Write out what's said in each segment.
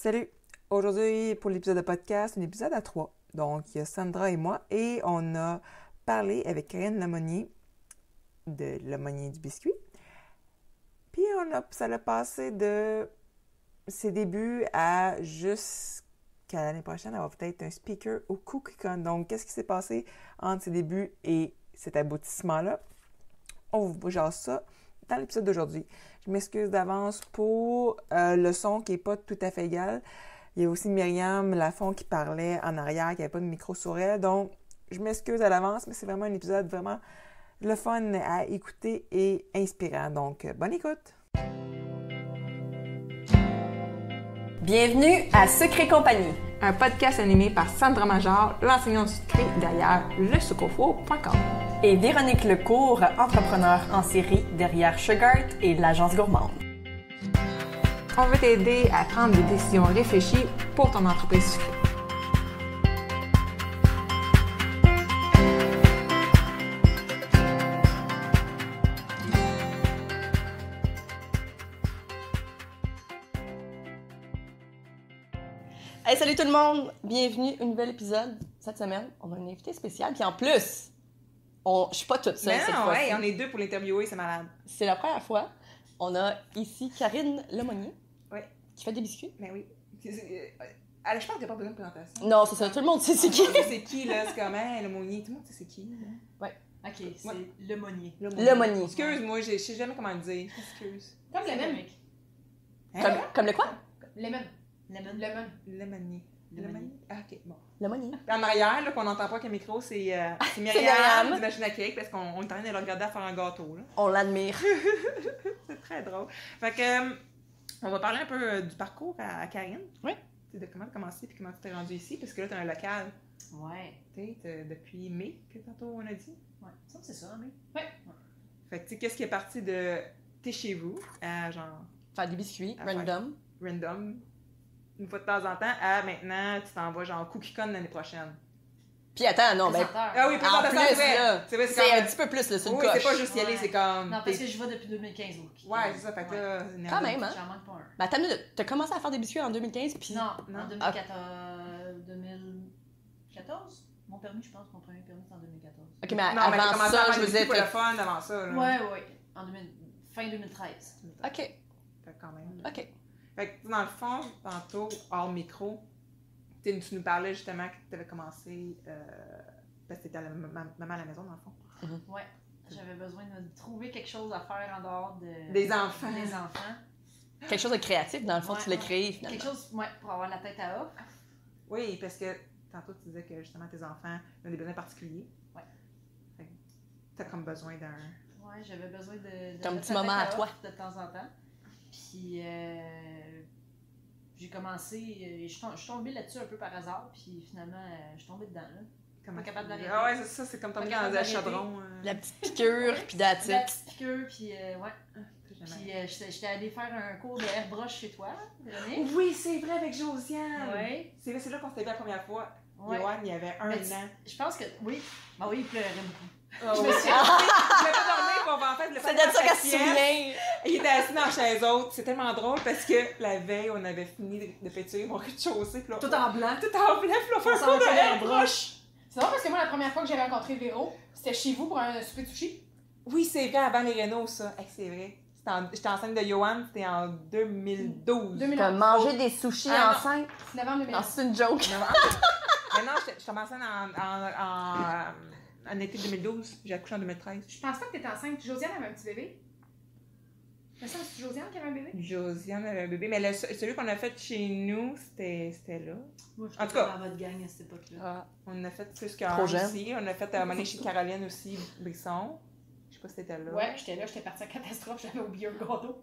Salut! Aujourd'hui, pour l'épisode de podcast, un épisode à 3. Donc, il y a Sandra et moi, et on a parlé avec Karine Lemonnier de Lemonnier du Biscuit. Puis, ça l'a passé de ses débuts à jusqu'à l'année prochaine, avoir peut-être un speaker au CookieCon. Donc, qu'est-ce qui s'est passé entre ses débuts et cet aboutissement-là? On vous jase ça dans l'épisode d'aujourd'hui. Je m'excuse d'avance pour le son qui n'est pas tout à fait égal. Il y a aussi Myriam Lafont qui parlait en arrière, qui n'avait pas de micro sur elle. Donc, je m'excuse à l'avance, mais c'est vraiment un épisode vraiment le fun à écouter et inspirant. Donc, bonne écoute! Bienvenue à Secret Compagnie, Un podcast animé par Sandra Major, l'enseignante sucrée derrière lesucrefour.com. et Véronique Lecourt, entrepreneur en série derrière Sugart et l'agence gourmande. On veut t'aider à prendre des décisions réfléchies pour ton entreprise sucrée. Hey, salut tout le monde! Bienvenue à un nouvel épisode. Cette semaine, on a un invité spécial. Puis en plus, je suis pas toute seule cette fois-ci. Ouais, on est deux pour l'interviewer, c'est malade. C'est la première fois. On a ici Karine Lemonnier, Ouais, qui fait des biscuits. mais oui. Je pense qu'il n'y a pas besoin de présentation. Non, c'est ça. Tout le monde sait c'est qui. C'est qui, là? C'est comment? Le Monnier. Tout le monde sait c'est qui, là? Ok, c'est Ouais. Lemonnier. Lemonnier. Excuse-moi, je sais jamais comment le dire. Excuse. Comme C'est Lemon. mec. Comme, comme le quoi? Lemon. Lemon. Lemonnier. Lemonnier. Ah, ok, bon. Lemonnier. Puis en arrière, là, qu'on n'entend pas avec le micro, c'est Myriam. Myriam du Machine à Cake, parce qu'on est en train de le regarder à faire un gâteau, là. On l'admire. C'est très drôle. Fait que, on va parler un peu du parcours à Karine. Oui. De comment tu as commencé puis comment tu t'es rendue ici, parce que là, tu as un local, Ouais. tu sais, depuis mai, que tantôt on a dit. Ouais. Ça, c'est ça, mais. Fait que, tu sais, qu'est-ce qui est parti de t'es chez vous, à genre Faire des biscuits, À faire. random. random, une fois de temps en temps, à maintenant, tu t'en vas genre CookieCon l'année prochaine. Puis attends, non, ben. Présenteur. Ah oui, En présentation, plus, c'est vrai. là, C'est vrai, c'est comme- un petit peu plus, là, c'est une Oui, coche. c'est pas juste y aller, Ouais. c'est comme. Non, parce que je vais depuis 2015 au Ouais, c'est ça, fait que là. Quand même, hein? J'en manque pas un. Ben, attends, t'as commencé à faire des biscuits en 2015, puis. Non, Non. en 2014. Mon permis, je pense, mon premier permis, c'est en 2014. Ok, mais Non, mais t'as avant commencé à ça, faire je des vous biscuits ai pour le fait. fun avant ça, là. Ouais. Fin 2013. Ok, Fait que quand même. ok. Fait que dans le fond, tantôt, hors micro, tu nous parlais justement que tu avais commencé, parce que t'étais à maman à la maison, dans le fond. Ouais. J'avais besoin de trouver quelque chose à faire en dehors de... Des enfants. Des enfants. Quelque chose de créatif, dans le fond, Ouais, tu l'as ouais. créé finalement. Quelque chose, ouais, pour avoir la tête à off. Oui, parce que tantôt, tu disais que justement, tes enfants ont des besoins particuliers. Ouais. Fait que t'as comme besoin d'un. Ouais, j'avais besoin de Ton mettre petit la moment tête à toi. off de temps en temps. Puis j'ai commencé, je suis tombée là-dessus un peu par hasard, puis finalement, je suis tombée dedans. Là. Comment Pas capable d'arrêter. Ah ouais, c'est ça, c'est comme Pas tomber capable dans un d'arrêter. chaudron. La petite piqûre, puis that's La it. petite piqûre, puis ouais. Puis j'étais allée faire un cours de airbrush chez toi, Véronique. Oui, c'est vrai, avec Josiane. Ouais. C'est vrai, c'est là qu'on s'était vu la première fois. Ouais. Johan, il y avait un Mais tu- an. Je pense que, oui. Ben oui, il pleurait beaucoup. Oh, Je me oui. suis- Je voulais pas dormir, puis on va en fait le C'est faire de ça dans qu'elle sa se sieste. souvient. Il était assis dans la chaise haute. C'est tellement drôle parce que la veille, on avait fini de péturer mon rez-de-chaussée. Puis là, Tout en blanc. tout en blanc, puis là, on fait On un s'en cours de fait airbrush. airbrush. C'est drôle parce que moi, la première fois que j'ai rencontré Véro, c'était chez vous pour un souper de sushi. Oui, c'est vrai, avant les Renault, ça. Hey, c'est vrai. J'étais enceinte de Johan, c'était en 2012. 2000 T'as mangé des sushis Ah, non. enceinte? novembre 2000. Non, c'est une joke. Mais non, je suis enceinte en été 2012. J'ai accouché en 2013. Je pense pas que t'étais enceinte. Josiane avait un petit bébé. Mais ça, c'est Josiane qui avait un bébé? Josiane avait un bébé, mais celui qu'on a fait chez nous, c'était là. Moi, En tout cas- dans votre gang à cette époque-là. Ah. On en a fait plus qu'un Trop jeune. aussi. On a fait à un moment donné chez Caroline aussi, Brisson. Je sais pas si c'était là. Ouais, j'étais là, j'étais partie à catastrophe, j'avais oublié un gâteau.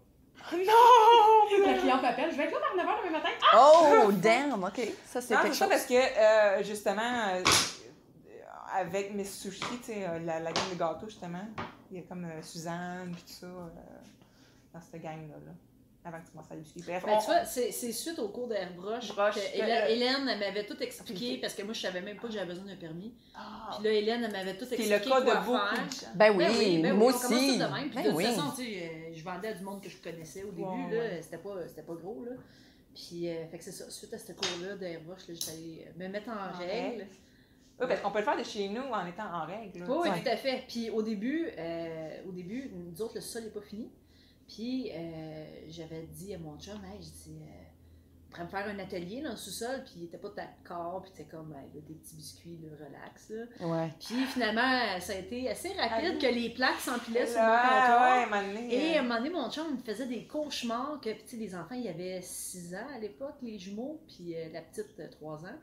Non! La cliente m'appelle, je vais être là par 9h demain matin. Oh, damn, ok. Ça, c'est Non, quelque c'est ça chose. parce que, justement, avec mes sushis, tu sais, la gang de gâteaux, justement, il y a comme Suzanne, puis tout ça, dans cette gang-là, là, avant que tu commences à discuter. Bref, Ben, tu vois, c'est suite au cours d'airbrush Brush, que Hélène, elle m'avait tout expliqué, parce que moi, je savais même pas que j'avais besoin d'un permis. Ah, Puis là, Hélène, elle m'avait tout c'est expliqué le cas quoi de beaucoup faire. de gens. Ben oui, Ben moi on commence aussi. tout de même. Puis Ben de toute oui. façon, tu sais, je vendais à du monde que je connaissais au début, Ouais, là, ouais. c'était pas gros, là. Puis, fait que c'est ça. Suite à ce cours-là d'airbrush, là, j'étais allée me mettre en règle. Oui, parce qu'on peut le faire de chez nous en étant en règle. Là. Oui, tout à fait. Puis au début, nous autres, le sol n'est pas fini. Puis j'avais dit à mon chum, hey, je dis, on pourrait me faire un atelier dans le sous-sol, puis il était pas d'accord, puis c'était comme, hey, là, des petits biscuits, là, relax. Là. Ouais. Puis finalement, ça a été assez rapide que les plaques s'empilaient sur mon Ouais, comptoir. à un moment donné, Et à un moment donné, mon chum me faisait des cauchemars, que, tu sais, les enfants, il y avait 6 ans à l'époque, les jumeaux, puis la petite, 3 ans.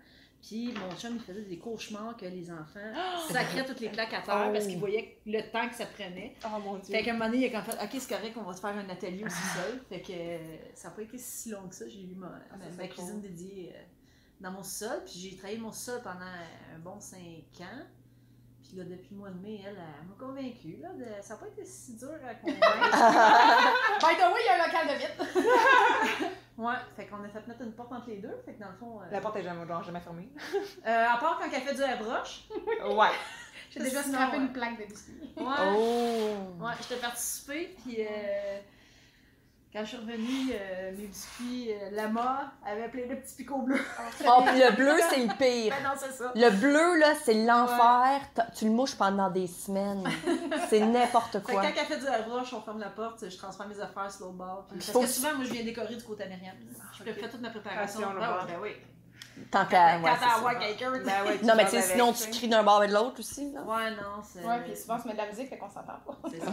Puis mon chum, il faisait des cauchemars que les enfants sacraient toutes les plaques à terre parce qu'il voyait le temps que ça prenait. Oh mon Dieu. Fait qu'à un moment donné, il a comme fait, OK, c'est correct, on va se faire un atelier au sous-sol. Fait que ça n'a pas été si long que ça. J'ai eu ma cuisine dédiée dans mon sous-sol. Puis j'ai travaillé mon sous-sol pendant un bon 5 ans. Puis là, depuis le mois de mai, elle m'a convaincue. Là, ça n'a pas été si dur à convaincre. By the way, il y a un local de vite. Ouais, fait qu'on a fait mettre une porte entre les deux. Fait que dans le fond. La porte est jamais fermée. À part quand elle fait du airbrush. Ouais. J'ai déjà Sinon, scrappé une plaque de biscuits. Ouais. Oh! Ouais, j'étais participée, puis quand je suis revenue, mes biscuits, Lama avait plein de petits picots bleus. Oh, puis le bleu, c'est le pire. Ben non, c'est ça. Le bleu, là, c'est l'enfer. Tu le mouches pendant des semaines. C'est n'importe Fait que quoi. quand elle fait du airbrush, on ferme la porte, je transfère mes affaires sur l'autre bord. Parce Faut que que- souvent, moi, je viens décorer du côté américain. Je fais toute ma préparation. Préparation, Ben, là-bas. ouais, ben oui. Tant qu'à. Quand Ouais, c'est t'as à ça. voir quelqu'un. Ben ouais, Non, mais tu sais, vas sinon, avec, tu sais. cries d'un bord et de l'autre aussi. Là. Ouais, non, c'est. Ouais, puis souvent, on se met de la musique, fait qu'on s'entend pas. C'est ça.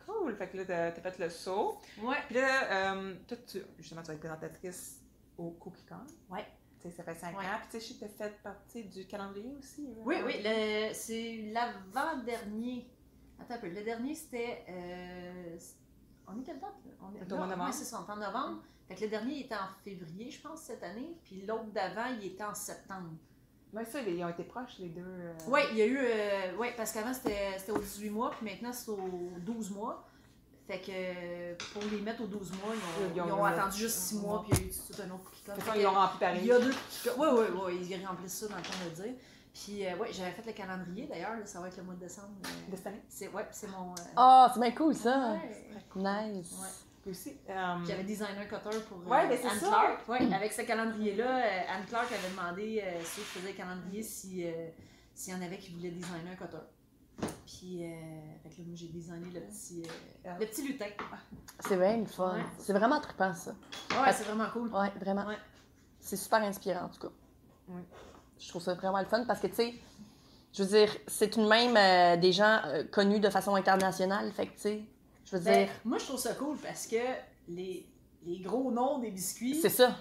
Cool. Fait que là, t'as fait le saut. Ouais. Puis là, toi, justement, tu vas être présentatrice au CookieCon. Ouais. Tu sais, ça fait 5 Ouais. ans. Puis tu sais, je sais que t'as fait partie du calendrier aussi. Là. Oui, oui, c'est l'avant-dernier. Attends un peu. Le dernier, c'était. On est quelle date? On est au mois de novembre. Oui, c'est ça, on est en novembre. Fait que le dernier, il était en février, je pense, cette année. Puis l'autre d'avant, il était en septembre. Ouais, ça, ils ont été proches, les deux. Oui, il y a eu. Oui, parce qu'avant, c'était au 18 mois, puis maintenant, c'est au 12 mois. Fait que pour les mettre aux 12 mois, ils ont attendu juste 6 mois, puis il y a eu tout un autre cookie-con. De toute façon, ils l'ont rempli pareil. Il y a 2 cookie-con. Oui, ils remplissent ça dans le temps de le dire. Puis, oui, j'avais fait le calendrier d'ailleurs, là, ça va être le mois de décembre. De cette année. C'est mon. Oh, c'est bien cool, ça. Ouais. Nice. Ouais. Puis aussi. Puis j'avais designé un cutter pour Ouais, ben c'est Anne ça. Clark. Ouais, avec ce calendrier-là, Anne Clark avait demandé si je faisais le calendrier s'il y en avait qui voulaient designer un cutter. Puis, fait que là, moi, j'ai designé le petit lutin. C'est bien le fun. Ouais. C'est vraiment trippant, ça. Ouais, c'est vraiment cool. Ouais, vraiment. Ouais. C'est super inspirant, en tout cas. Oui. Je trouve ça vraiment le fun parce que, tu sais, je veux dire, c'est tout de même des gens connus de façon internationale. Fait que, tu sais, je veux Ben, dire, moi, je trouve ça cool parce que les gros noms des biscuits, c'est ça.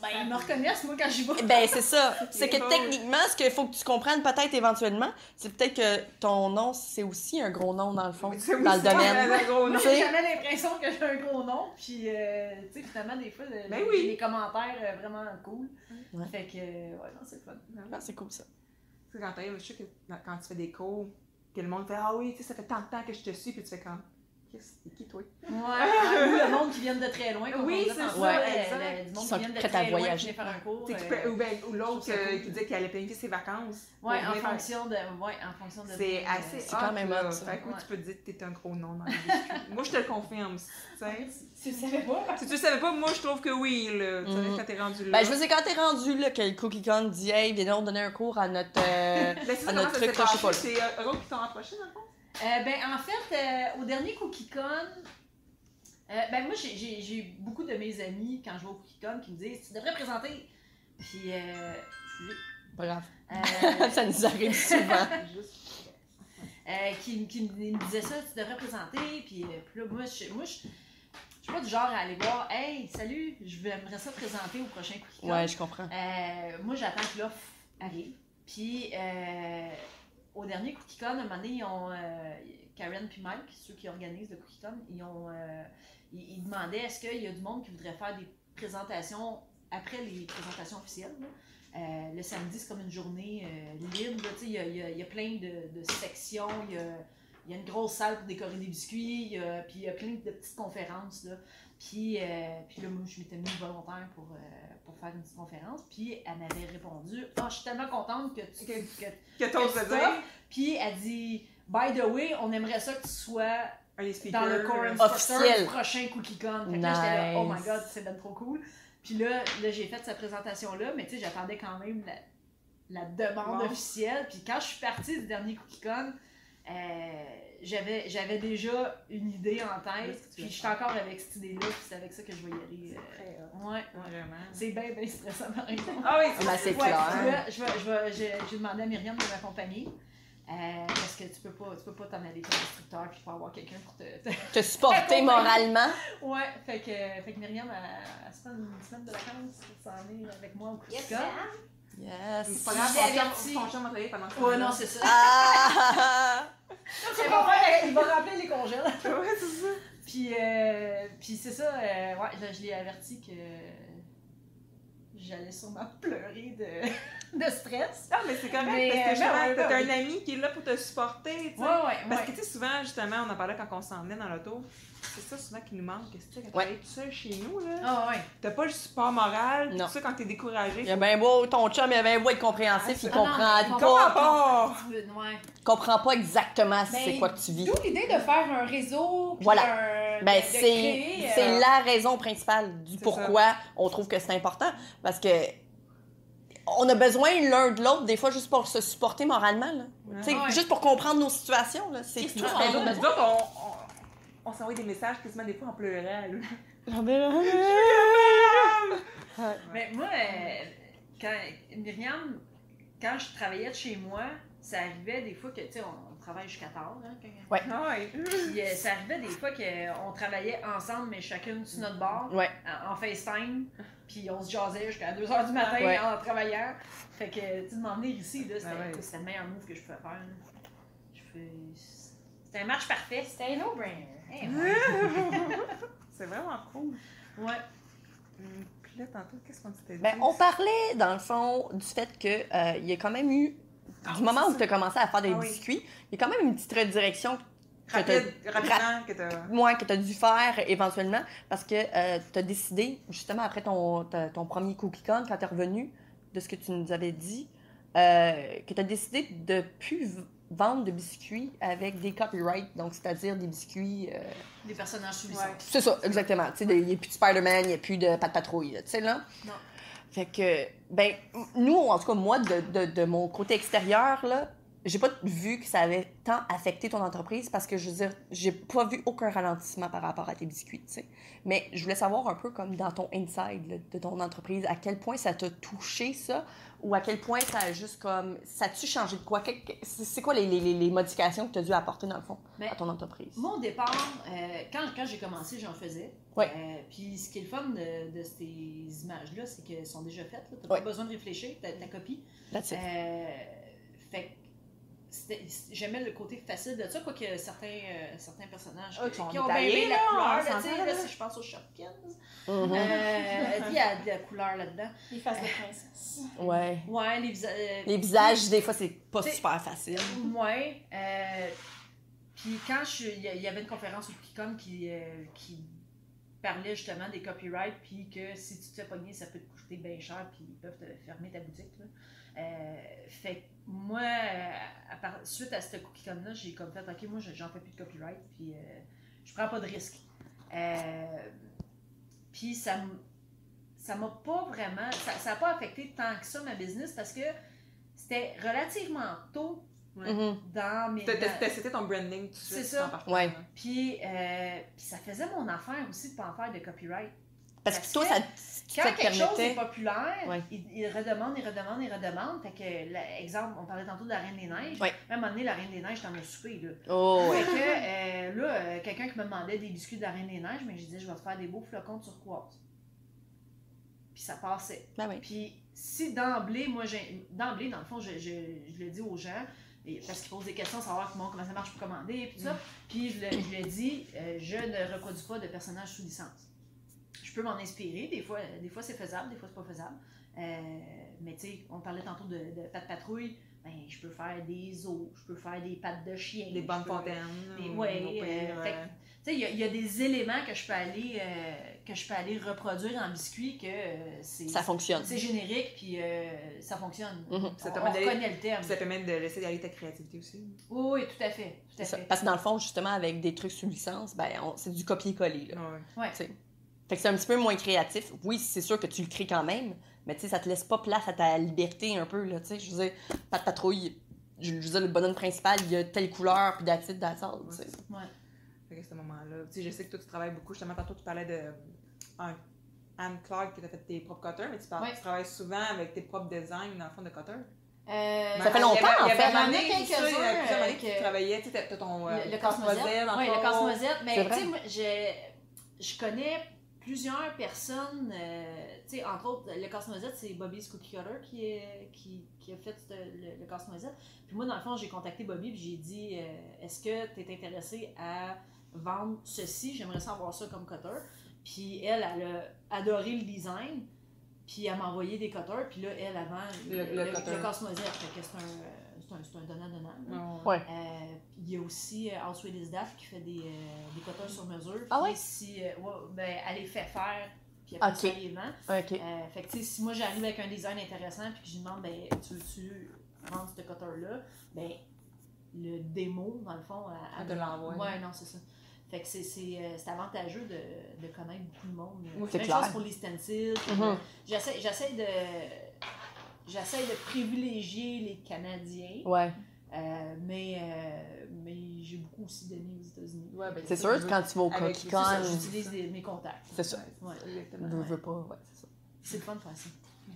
ben, ils me reconnaissent, moi, quand j'y vais. Ben, c'est ça. C'est que cool. techniquement, ce qu'il faut que tu comprennes peut-être éventuellement, c'est peut-être que ton nom, c'est aussi un gros nom dans le fond, C'est dans le aussi domaine. un gros nom. Moi, Tu sais. j'ai jamais l'impression que j'ai un gros nom, puis tu sais, finalement, des fois, Ben j'ai oui. des commentaires vraiment cool. Ouais. Fait que, ouais, non, c'est le fun. Ah, c'est cool, ça. Tu sais, quand t'arrives, je sais que quand tu fais des cours, que le monde fait ah oui, tu sais, ça fait tant de temps que je te suis, puis tu fais comme, c'est qui toi? Ouais, ou le monde qui vient de très loin. comme Oui, on disait c'est tantôt, ça, là, exact. du monde Qui sont qui vient de prêts à très loin, voyager. qui vient faire un cours. Tu sais, ou l'autre je trouve ça cool. qui disait qu'elle allait planifier ses vacances. Ouais, pour en venir faire- fonction de. C'est assez C'est quand même là. hot, ça. Fait que oui, Ouais. tu peux te dire que t'es un gros nom dans les biscuits. Moi, je te le confirme, tu sais. Tu le savais pas? Si tu le savais pas, moi, je trouve que oui, là. Tu sais, Mhm. quand t'es rendu là. Ben, je veux dire, quand t'es rendu, là, que le Cookie Con dit, hey, viens donc donner un cours à notre. Ben, c'est ça, à comment notre ça s'est truc, là, je sais pas. passé? C'est eux autres qui t'ont approché, dans le fond? Ben, en fait, au dernier CookieCon, ben, moi, j'ai eu beaucoup de mes amis, quand je vais au CookieCon, qui me disent, tu devrais présenter. Puis, excusez. Bref. Euh, Ça nous arrive souvent. qui me disait ça, tu devrais présenter. Puis là, moi, je suis pas du genre à aller voir, hey, salut, j'aimerais ça présenter au prochain CookieCon. Ouais, je comprends. Moi, j'attends que l'offre arrive. Puis, au dernier CookieCon, à un moment donné, ils ont, Karen puis Mike, ceux qui organisent le CookieCon, ils demandaient est-ce qu'il y a du monde qui voudrait faire des présentations après les présentations officielles. Là. Le samedi, c'est comme une journée libre. là, tu sais, il y a plein de sections. Il y a une grosse salle pour décorer des biscuits. Puis il y a plein de petites conférences. Là. Puis là, moi, je m'étais mise volontaire pour faire une petite conférence. Puis elle m'avait répondu « Ah, je suis tellement contente que Que t'oses que le tu dire. Puis elle dit « By the way, on aimerait ça que tu sois Les speakers. dans le core Officiel. instructor du prochain CookieCon. Fait que là, j'étais là, oh my Nice. god, c'est ben trop cool. Puis là j'ai fait cette présentation-là, mais tu sais, j'attendais quand même la demande Bon. officielle. Puis quand je suis partie du dernier CookieCon, j'avais déjà une idée en Qu'est-ce tête. que tu Puis veux j'étais faire? encore avec cette idée-là, puis c'est avec ça que je vais y aller. Ouais. Vraiment. C'est bien stressant, par exemple. Ah oui, Ben, c'est Ouais, clair. puis là, j'ai demandé à Myriam de m'accompagner. Parce que tu peux pas t'en aller comme instructeur puis pas avoir quelqu'un pour te... Te supporter moralement. Ouais, fait que Myriam, elle se prend une semaine de vacances pour s'en aller avec moi au Yes, CookieCon. Yes. C'est pas grave, J'ai averti. ton chum va travailler pendant ce Ouais, temps-là. non, c'est ça. Ah! Il va remplir les congèles. Ouais, c'est ça. Puis c'est ça, ouais, je l'ai averti que j'allais sûrement pleurer de stress. Non, mais c'est correct, Mais, parce que justement, ouais, t'as ouais. un ami qui est là pour te supporter, tu sais. Ouais. Parce que, tu sais, souvent, justement, on en parlait quand on s'en venait dans l'auto, c'est ça souvent qui nous manque, tu sais, quand Ouais. t'es tout seul chez nous, là, Ah ouais. t'as pas le support moral, Non. tout ça, quand t'es découragé. Il a bien beau, ton chum, il a bien beau être compréhensif, il Ah non, comprend il pas. Ouais. Comprend pas exactement c'est Ben, quoi que tu vis. D'où l'idée de faire un réseau, puis Voilà. de C'est créer, c'est la raison principale du C'est pourquoi on trouve que c'est important. Parce que on a besoin l'un de l'autre, des fois, juste pour se supporter moralement. Là. Ouais. Tu sais, Ouais. juste pour comprendre nos situations. Là. C'est Qu'est-ce tout. que tu Mais fais? nous autres, on s'envoie des messages quasiment des fois en pleurant, là. Mais moi, Myriam, quand je travaillais de chez moi, ça arrivait des fois que, tu sais, on travaille jusqu'à tard. Hein, Ouais. Ah ouais. Puis ça arrivait des fois qu'on travaillait ensemble, mais chacune sur notre bar, Ouais. en FaceTime. Puis on se jasait jusqu'à 2h du matin Ouais. en travaillant. Fait que, tu sais, de m'emmener ici, là, c'était Ah ouais. c'était le meilleur move que je pouvais faire. Là. C'était un match parfait. C'était un no-brainer. Eh, ouais. C'est vraiment cool. Ouais. Puis là, tantôt, qu'est-ce qu'on s'était dit? Ben, on parlait, dans le fond, du fait que il y a quand même eu, du moment c'est où ça. tu as commencé à faire des Ah oui. biscuits, il y a quand même une petite redirection Rapidement que t'as... moi, que tu as dû faire éventuellement parce que tu as décidé, justement, après ton premier CookieCon, quand tu es revenu, de ce que tu nous avais dit, que tu as décidé de plus vendre de biscuits avec des copyrights, donc c'est-à-dire des biscuits... Des personnages sous Ouais. licence. C'est ça, exactement. Tu sais, il n'y a plus de Spider-Man, il n'y a plus de Pat Patrouille, là, tu sais, là. Non. Fait que, ben, nous, en tout cas, moi, de mon côté extérieur, là, j'ai pas vu que ça avait tant affecté ton entreprise parce que, je veux dire, j'ai pas vu aucun ralentissement par rapport à tes biscuits, tu sais. Mais je voulais savoir un peu, comme dans ton inside là, de ton entreprise, à quel point ça t'a touché, ça, ou à quel point ça a juste comme... Ça a-tu changé de quoi? C'est quoi les modifications que tu as dû apporter, dans le fond, Mais à ton entreprise? Mon départ, quand j'ai commencé, j'en faisais. Ouais. Puis ce qui est le fun de ces images-là, c'est qu'elles sont déjà faites. Tu n'as Ouais. pas besoin de réfléchir, tu as copie. That's it. Fait que j'aimais le côté facile de ça, quoique certains personnages Ah, qui sont qui ont détaillés, bien la là, couleur, on là, tu sais, s'entend, là, là. si je pense aux Shopkins, Mhm. il y a de la couleur là-dedans. Les faces de princesse. Ouais. Ouais, Les visages, des fois, c'est pas T'sais- super facile. Ouais. Puis quand il y avait une conférence au CookieCon qui parlait justement des copyrights, puis que si tu te fais pogner, ça peut te coûter bien cher, puis ils peuvent te fermer ta boutique. Là. Fait que moi, suite à ce CookieCon-là, j'ai comme fait, OK, moi, j'en fais plus de copyright, puis je prends pas de risque. Puis ça m'a pas vraiment... Ça a pas affecté tant que ça ma business, parce que c'était relativement tôt Ouais. Mhm. dans mes... C'était ton branding tout de suite. C'est ça. en partant, Ouais. là. Puis ça faisait mon affaire aussi de pas en faire de copyright. Parce Parce que toi, que ça Quand te quelque chose est permettait... populaire, Ouais. il redemande. Fait que, exemple, on parlait tantôt de la Reine des Neiges. Ouais. À un moment donné, la Reine des Neiges, t'en as soupé, là. Oh, ouais. Fait que, quelqu'un qui me demandait des biscuits de la Reine des Neiges, mais je disais, je vais te faire des beaux flocons de turquoise. Puis ça passait. Ben oui. Puis si d'emblée, d'emblée, dans le fond, je le dis aux gens, parce qu'ils posent des questions, savoir comment ça marche pour commander, puis tout ça. Puis je le dis, je ne reproduis pas de personnages sous licence. Je peux m'en inspirer, des fois c'est faisable, des fois c'est pas faisable. Mais tu sais, on parlait tantôt de Pat Patrouille. ben, je peux faire des os, je peux faire des pattes de chien. Des bonnes je peux- fontaines. des- ou ouais, au pire, fait que, tu sais, il y a des éléments que je peux aller reproduire en biscuit que Ça fonctionne. c'est générique, puis ça fonctionne. Mhm. Ça On permet d'aller- reconnaît le terme. Ça permet de laisser aller ta créativité aussi. Oui, tout à fait. Tout C'est à ça. fait. Parce que dans le fond, justement, avec des trucs sous licence, ben, c'est du copier-coller. Là. Ouais. Tu sais. Fait que c'est un petit peu moins créatif. Oui, c'est sûr que tu le crées quand même, mais tu sais, ça te laisse pas place à ta liberté un peu. Là, tu sais. Je veux dire, Pat Patrouille, je veux dire, le bonhomme principal, il y a telle couleur, puis d'attitude, d'attitude. Tu sais. Ouais. Fait que à ce moment-là. Tu sais, je sais que toi, tu travailles beaucoup. Justement, tantôt, tu parlais de Anne Clark, que tu as fait tes propres cutters, mais tu travailles souvent avec tes propres designs, dans le fond, de cutter. Ça fait longtemps, en fait. J'en ai Il y a plusieurs quelques-uns années que tu travaillais. Tu sais, t'as ton le casse-noisette. Oui, le casse-noisette. Mais tu sais, moi, je connais plusieurs personnes. Tu sais, entre autres, le casse-noisette, c'est Bobby's Cookie Cutter qui a fait le casse-noisette. Puis moi, dans le fond, j'ai contacté Bobby et j'ai dit est-ce que tu es intéressé à vendre ceci? J'aimerais ça avoir ça comme cutter. Puis elle a adoré le design. Puis elle m'a envoyé des cutters, puis là, elle vend le casse-noisette. Fait que c'est un donnant-donnant. Ouais. Il y a aussi House with His Daft qui fait des cutters sur mesure. Ah puis ouais? Si, ben, elle les fait faire, puis après ça, elle les vend. OK. Fait que, tu sais, si moi j'arrive avec un design intéressant, puis que je lui demande, ben, tu veux-tu vendre ce cutter-là? Ben, le démo, dans le fond, Elle te l'envoie. Ouais, non, c'est ça. Fait que c'est avantageux de connaître beaucoup de monde. Oui, c'est Même clair. chose pour les stencils. Mhm. J'essaie de privilégier les Canadiens, Ouais. mais j'ai beaucoup aussi donné aux États-Unis. Ouais, ben, C'est sûr, quand tu vas au avec- Coquille C'est ça, Con, j'utilise mes contacts. c'est ça. Ouais. Exactement. Je veux pas, ouais, c'est ça. C'est le fun de faire ça.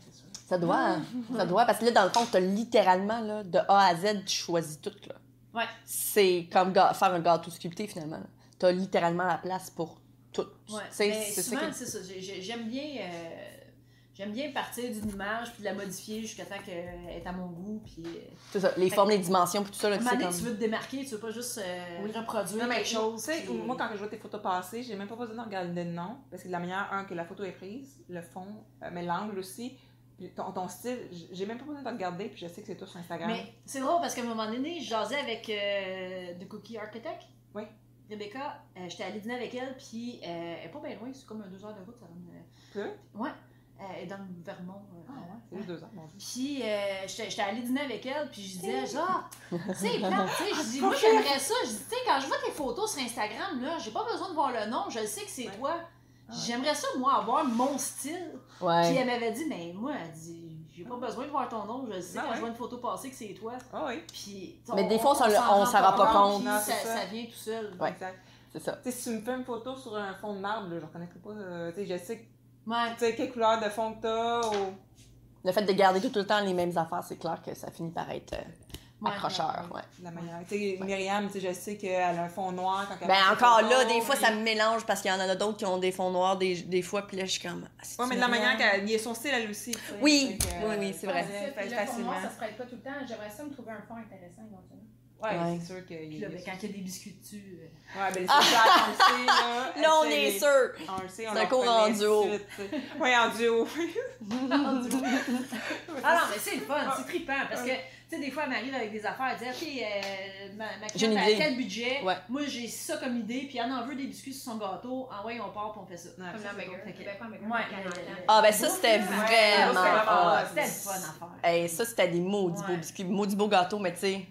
C'est sûr. Ça doit, parce que là, dans le fond, t'as littéralement, là, de A à Z, tu choisis tout, là. Ouais. C'est comme faire un gâteau sculpté, finalement. Là. T'as littéralement la place pour tout. Ouais. Tu sais, Mais c'est ça souvent, qui- c'est ça. J'aime bien partir d'une image puis de la modifier jusqu'à temps qu'elle est à mon goût. Puis, C'est ça, les formes, les dimensions, puis tout ça, à là, un tu moment sais, donné, comme... tu veux te démarquer, tu veux pas juste reproduire Non, mais quelque chose. Tu sais, puis- moi, quand je vois tes photos passer, j'ai même pas besoin de regarder le nom, parce que de la manière, que la photo est prise, le fond, mais l'angle aussi, puis ton style, j'ai même pas besoin de regarder, puis je sais que c'est tout sur Instagram. Mais c'est drôle parce qu'à un moment donné, je jasais avec The Cookie Architect. Oui. Rebecca, j'étais allée dîner avec elle, puis elle est pas bien loin, c'est comme 2 heures de route. Ça donne, Peu? ouais, elle est dans le Vermont. C'est juste 2 ans, mon Dieu. Puis j'étais allée dîner avec elle, puis je disais genre, c'est plate, tu sais, je dis, moi j'aimerais ça, je dis, tu sais, quand je vois tes photos sur Instagram, là, j'ai pas besoin de voir le nom, je sais que c'est toi. J'aimerais ça, moi, avoir mon style. Puis Ouais. elle m'avait dit, mais moi, elle dit, j'ai pas besoin de voir ton nom, je sais Ah quand ouais. je vois une photo passer que c'est toi. Ah oui, Puis, Mais des fois, on s'en rend pas compte. puis Non, c'est ça ça. vient tout seul. Ouais. exact. C'est ça. Tu sais, si tu me fais une photo sur un fond de marbre, là, je reconnaîtrais pas, tu sais, je sais Ouais. tu sais, quelle couleur de fond que t'as, ou... Le fait de garder tout le temps les mêmes affaires, c'est clair que ça finit par être Ouais, accrocheur. Ouais. La manière. Tu sais, Myriam, tu sais, je sais qu'elle a un fond noir quand elle Ben fait ses encore photos, là, des fois, puis- ça me mélange parce qu'il y en a d'autres qui ont des fonds noirs des fois, puis là, je suis comme... ah, c'est-tu Ouais, mais de la vrai? manière qu'elle. Il a son style, elle aussi. tu sais. Oui, Fait que, oui, c'est vrai. ça vient Le fond facilement. noir, ça se prête pas tout le temps. J'aimerais ça me trouver un fond intéressant éventuellement. Ouais, Ouais. c'est sûr qu'il Puis y là, a. ben, quand il y a des biscuits dessus. Ouais, ben, c'est clair, on le sait, là. Là, on Elle est sait, sûr. On le sait, on C'est un le cours reconnaît en duo. tout de suite, tu sais. Ouais, en duo. Ah non, mais c'est le fun, c'est trippant parce que, tu sais, des fois, elle m'arrive avec des affaires, elle dit, OK, ma J'ai une cliente a idée. quel budget? Ouais. Moi, j'ai ça comme idée, puis elle en veut des biscuits sur son gâteau. Ah ouais, on part, puis on fait ça. Ouais, Comme ça, c'est l'hamburger. Fait que- Ben, pas hamburger, Ouais, mais canard. Ah, ben ça, c'était Ouais, vraiment ouais, hot. C'était le fun à faire. Hey, ça, c'était des maudits beaux Ouais. biscuits, maudits beaux gâteaux, mais tu sais...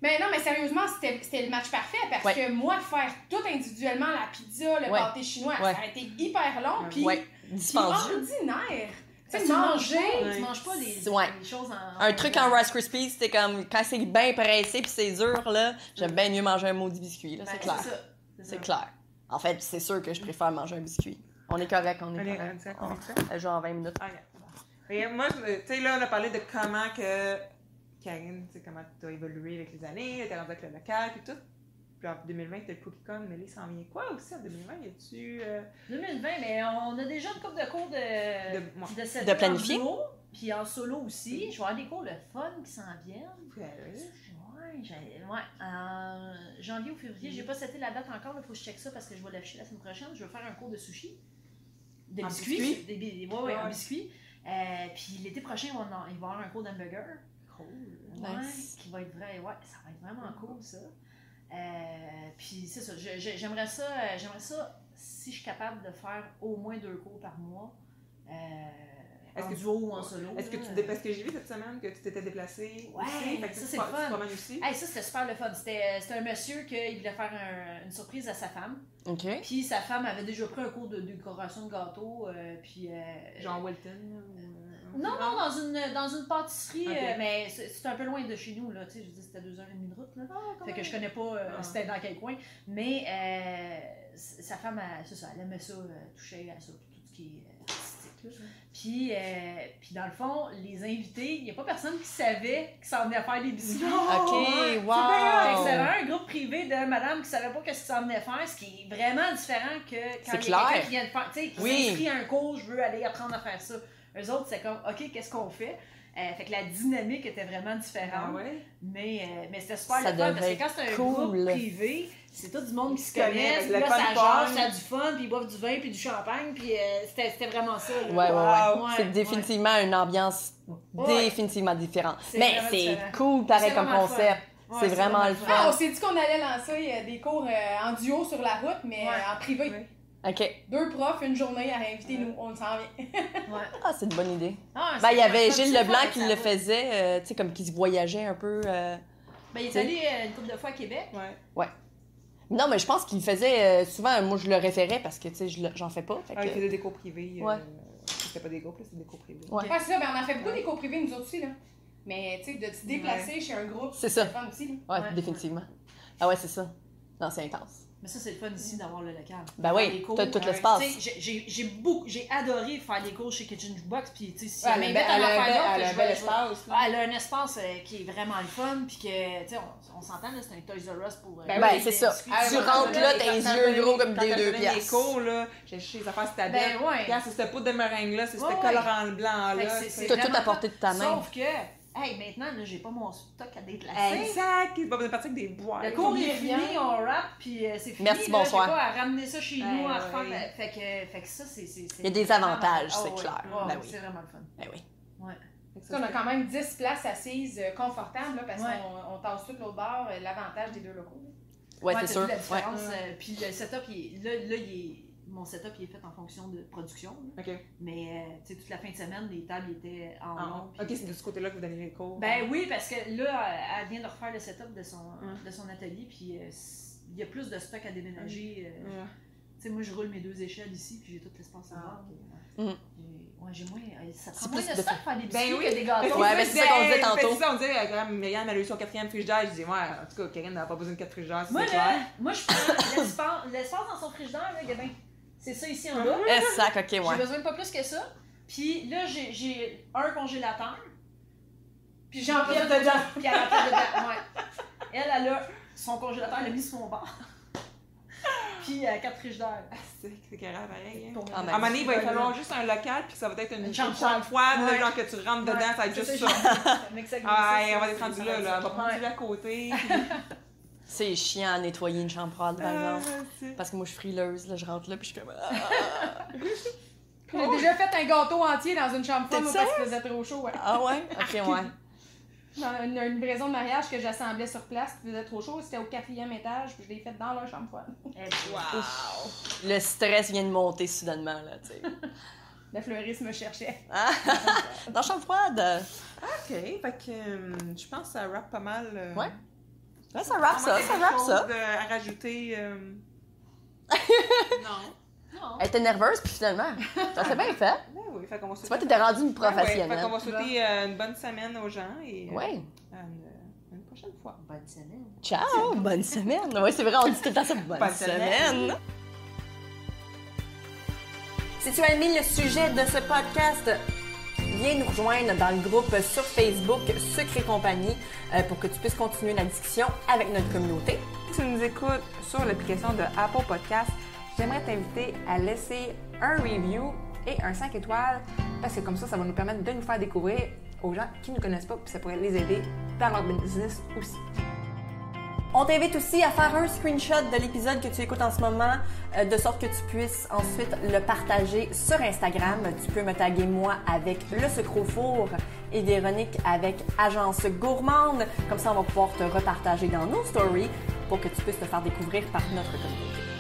Mais non, mais sérieusement, c'était le match parfait parce Ouais. que moi, faire tout individuellement, la pizza, le Ouais. pâté chinois, Ouais. ça a été hyper long. Puis Ouais, puis dispendieux. ordinaire. Tu Parce sais, que manger. tu manges pas les Ouais. choses en. Un truc en Rice Krispies, c'était comme... Quand c'est bien pressé puis c'est dur, là, j'aime bien mieux manger un maudit biscuit, là, Ben, c'est clair. ça. C'est clair. En fait, c'est sûr que je préfère manger un biscuit. On est correct, on est On est correct. exact, on est ça. Genre 20 minutes. Ah, yeah. Et moi, tu sais, là, on a parlé de comment que Karine, tu sais, comment tu as évolué avec les années, t'es rendue avec le local, puis tout. Puis en 2020, t'as le CookieCon, mais là, il s'en vient quoi aussi en 2020? Y a-tu. 2020, mais on a déjà une couple de cours de cette De planifier. puis en solo aussi. Je vais avoir des cours de fun qui s'en viennent. Ouais. En janvier ou février, j'ai pas seté la date encore, il faut que je check ça parce que je vais l'afficher la semaine prochaine. Je vais faire un cours de sushi. De En biscuits. biscuit? Ouais, Ouais. en biscuits. Puis l'été prochain, il va y avoir un cours d'hamburger. Cool. Nice. Qui va être vrai. Ouais, ça va être vraiment cool, ça. Puis c'est ça. J'aimerais ça, si je suis capable de faire au moins 2 cours par mois. En duo ou en solo. Est-ce que parce que j'ai vu cette semaine que tu t'étais déplacée aussi, fait que ça c'est le fun. Aussi. Hey, ça c'était super le fun. C'était un monsieur qui voulait faire une surprise à sa femme. OK. Puis sa femme avait déjà pris un cours de décoration de gâteau. Puis, genre Welton Non, dans une pâtisserie, Okay. mais c'est un peu loin de chez nous, là, tu sais, je dis c'était 2h30 de route, là. Fait que je connais pas c'était dans quel coin, mais sa femme, c'est ça, elle aimait ça, toucher à ça, tout ce qui est artistique. Puis dans le fond, les invités, il n'y a pas personne qui savait qu'ils s'en venaient faire des biscuits. OK, Fait que wow! c'était vraiment un groupe privé de madame qui savait pas qu'est-ce qu'ils s'en venaient faire, ce qui est vraiment différent que quand C'est il y a clair. quelqu'un qui vient de faire, tu sais, qui Oui. s'inscrit à un cours, je veux aller apprendre à faire ça. Eux autres, c'est comme, OK, qu'est-ce qu'on fait? Fait que la dynamique était vraiment différente. Ah ouais? Mais c'était super Ça le fun, parce devait que quand c'est un être groupe cool. privé, c'est tout du monde qui se connaît, connaît, avec puis le là, ça fun jase, fun. ça a du fun, puis ils boivent du vin, puis du champagne, puis c'était vraiment ça. Là. Ouais. Ouais, C'est définitivement une ambiance Ouais. définitivement différente. C'est Mais vraiment c'est différent. cool, pareil, C'est comme vraiment le concept. fun. C'est Ouais, vraiment le Ah, fun. on s'est dit qu'on allait lancer des cours en duo sur la route, mais Ouais. en privé. Ouais. OK. 2 profs, une journée à inviter nous. On s'en vient. Ouais. Ah, c'est une bonne idée. Ah, Ben, il y avait c'est Gilles le Leblanc fun, qui ça le va. faisait, tu sais, comme qui se voyageait un peu. Ben, il est allé une couple de fois à Québec. Ouais. Non, mais je pense qu'il faisait souvent, moi je le référais parce que, tu sais, j'en fais pas. Fait Ah, il que... faisait des cours privés. Ouais. C'était pas des groupes, là, c'était des cours privés. Ouais. Ouais, c'est ça, ben, on en fait beaucoup des cours privés, nous autres aussi, là. Mais, tu sais, de se déplacer chez un groupe, C'est ça. le fun aussi, là. Ouais, Ouais. définitivement. Ah ouais, c'est ça. Non, c'est intense. Mais ça, c'est le fun ici d'avoir le local. Ben Faire oui, des cours. t'as tout Tu l'espace. sais, j'ai adoré faire des cours chez Kitchen Jukebox, puis tu sais, si Ouais, elle mais m'invite à en faire d'autres, elle a je un vais- bel je vais- espace. là. Elle a un espace qui est vraiment le fun, puis que, tu sais, on s'entend, là, c'est un Toys R Us pour... Ben, c'est ça. biscuits. Tu rentres là, t'as les yeux gros comme des 2 Les piastres. cours, là, j'ai cherché les affaires Stadette. Ben ouais. Regarde, c'est cette poudre de meringue-là, c'est ce Ouais, colorant blanc, Fait que là. c'est T'as tout vraiment apporté de ta fun. main. Sauf que, hey, maintenant, là, j'ai pas mon stock à déplacer. Exact! Il va partir avec des boîtes. Le cours est Bien. fini, on rap, puis c'est fini. Merci, là, bonsoir. J'ai pas à ramener ça chez nous, à Ouais. refaire. Fait que ça, c'est. Il y a des avantages, c'est ouais. clair. Ouais, Ben oui. c'est vraiment le fun. Ben oui. Ouais. Tu sais, on a quand même 10 places assises confortables, là, parce Ouais. qu'on tasse tout l'autre bord, l'avantage des 2 locaux. là. Ouais, c'est t'as sûr. vu la Ouais. différence. Puis le setup, mon setup, il est fait en fonction de production. Là. Ok. Mais, tu sais, toute la fin de semaine, les tables étaient en Ah, long. ok, puis- c'est de ce côté-là que vous donnez les cours. Ben oui, parce que là, elle vient de refaire le setup de son atelier, puis il y a plus de stock à déménager. Ouais. Tu sais, moi, je roule mes 2 échelles ici, puis j'ai tout l'espace à bord. Mm. J'ai moins. Ça prend C'est moins plus de de stock faire des biscuits Ben oui. que des gâteaux. Ouais, mais c'est ça qu'on disait tantôt. C'est ça, on disait, quand Myriam, elle a eu son 4e frigidaire. Je dis, ouais, en tout cas, Karine n'a pas besoin de 4 frigidaires, Moi, c'est clair. là, moi, je prends l'espace dans son frigidaire, là, Gabin. C'est ça ici en bas. Sac, ok, J'ai ouais. besoin de pas plus que ça. Puis là, j'ai un congélateur. Puis J'en Jean-Pierre dedans. dedans. Puis elle en fait dedans. Ouais. Elle a son congélateur, elle a mis sur son bar. Puis 4 frigidaires. C'est carré pareil. Hein. Pour Ah, À un ben, moment donné, il va y falloir juste un local, puis ça va être une chambre chambre froide, Ouais. genre que tu rentres dedans, ça va être juste ça. ça. Ah, on va être rendu là, là. On va prendre Ouais. celui à côté. C'est chiant à nettoyer une chambre froide, par exemple. c'est- Parce que moi, je suis frileuse, là, je rentre là, puis je suis comme. Ah, On a déjà fait un gâteau entier dans une chambre froide T'es parce qu'il faisait trop chaud. Ouais. ah ouais? Ok, ouais. Dans une livraison de mariage que j'assemblais sur place, qui faisait trop chaud, c'était au 4e étage, puis je l'ai fait dans leur chambre froide. Wow! Le stress vient de monter soudainement, là, tu sais. Le fleuriste me cherchait. Ah, dans la chambre froide. Ok, fait que je pense que ça rappe pas mal. Ouais. Ouais, ça rappe ça, ça rappe ça. À rajouter. Non. Non. Elle était nerveuse, puis finalement, ça s'est bien fait. Ben oui, fait qu'on va Tu souhaiter. vois, t'étais rendue une Ben ouais, professionnelle. fait qu'on va souhaiter une bonne semaine aux gens et Ouais. à une prochaine fois. Bonne semaine. Ciao, bonne semaine. Oui, c'est vrai, on dit tout le temps ça. Bonne Bonne semaine. Si tu as aimé le sujet de ce podcast, viens nous rejoindre dans le groupe sur Facebook Sucre et compagnie pour que tu puisses continuer la discussion avec notre communauté. Si tu nous écoutes sur l'application de Apple Podcast, j'aimerais t'inviter à laisser un review et un 5 étoiles parce que comme ça va nous permettre de nous faire découvrir aux gens qui ne nous connaissent pas puis ça pourrait les aider dans leur business aussi. On t'invite aussi à faire un screenshot de l'épisode que tu écoutes en ce moment, de sorte que tu puisses ensuite le partager sur Instagram. Tu peux me taguer moi avec Le Sucre au Four et Véronique avec Agence Gourmande. Comme ça, on va pouvoir te repartager dans nos stories pour que tu puisses te faire découvrir par notre communauté.